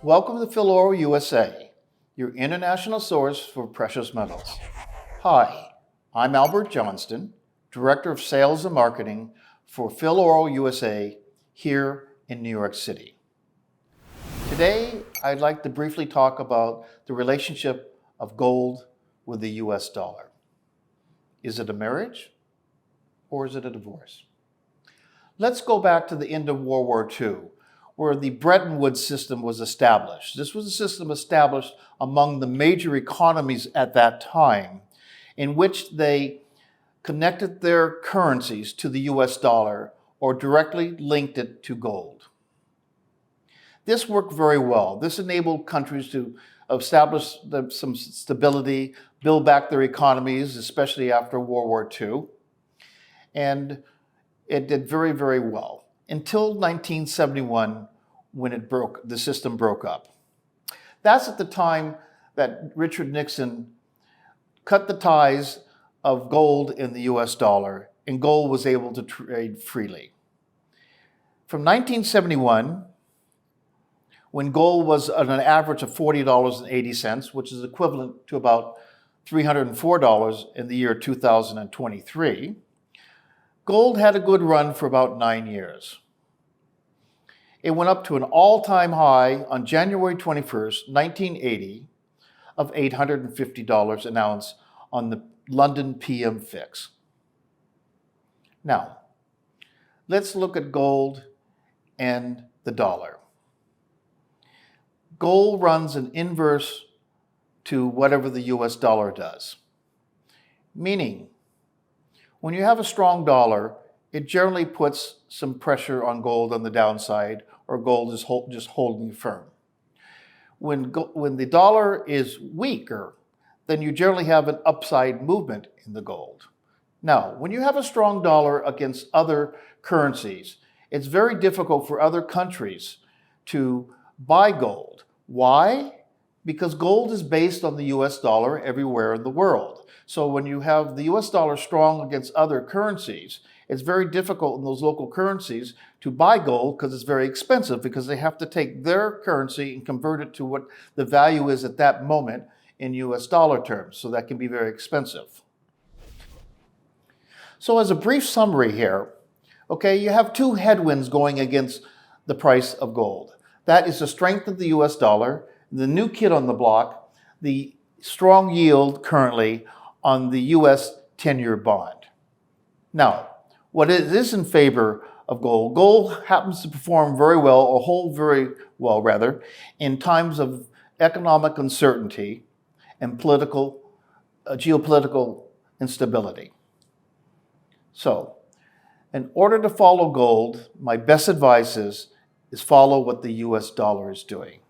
Welcome to Phil Oro USA, your international source for precious metals. Hi, I'm Albert Johnston, Director of Sales and Marketing for Phil Oro USA here in New York City. Today, I'd like to briefly talk about the relationship of gold with the US dollar. Is it a marriage or is it a divorce? Let's go back to the end of World War II, where the Bretton Woods system was established. This was a system established among the major economies at that time, in which they connected their currencies to the US dollar or directly linked it to gold. This worked very well. This enabled countries to establish some stability, build back their economies, especially after World War II. And it did very, very well until 1971, when the system broke up. That's at the time that Richard Nixon cut the ties of gold in the US dollar, and gold was able to trade freely. From 1971, when gold was at an average of $40.80, which is equivalent to about $304 in the year 2023, gold had a good run for about 9 years. It went up to an all-time high on January 21st, 1980, of $850 an ounce on the London PM fix. Now, let's look at gold and the dollar. Gold runs an inverse to whatever the US dollar does, meaning when you have a strong dollar, it generally puts some pressure on gold on the downside, or gold is just holding firm. When the dollar is weaker, then you generally have an upside movement in the gold. Now, when you have a strong dollar against other currencies, it's very difficult for other countries to buy gold. Why? Because gold is based on the US dollar everywhere in the world. So when you have the US dollar strong against other currencies, it's very difficult in those local currencies to buy gold because it's very expensive, because they have to take their currency and convert it to what the value is at that moment in US dollar terms. So that can be very expensive. So as a brief summary here, okay, you have two headwinds going against the price of gold. That is the strength of the US dollar, the new kid on the block, the strong yield currently on the US 10-year bond. Now, what is in favor of gold? Gold happens to perform very well, or hold very well rather, in times of economic uncertainty and geopolitical instability. So, in order to follow gold, my best advice is follow what the US dollar is doing.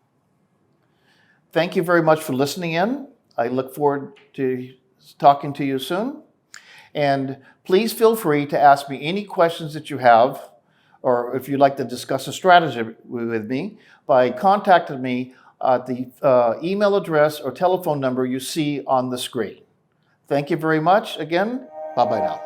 Thank you very much for listening in. I look forward to talking to you soon. And please feel free to ask me any questions that you have, or if you'd like to discuss a strategy with me, by contacting me at the email address or telephone number you see on the screen. Thank you very much. Again, bye-bye now.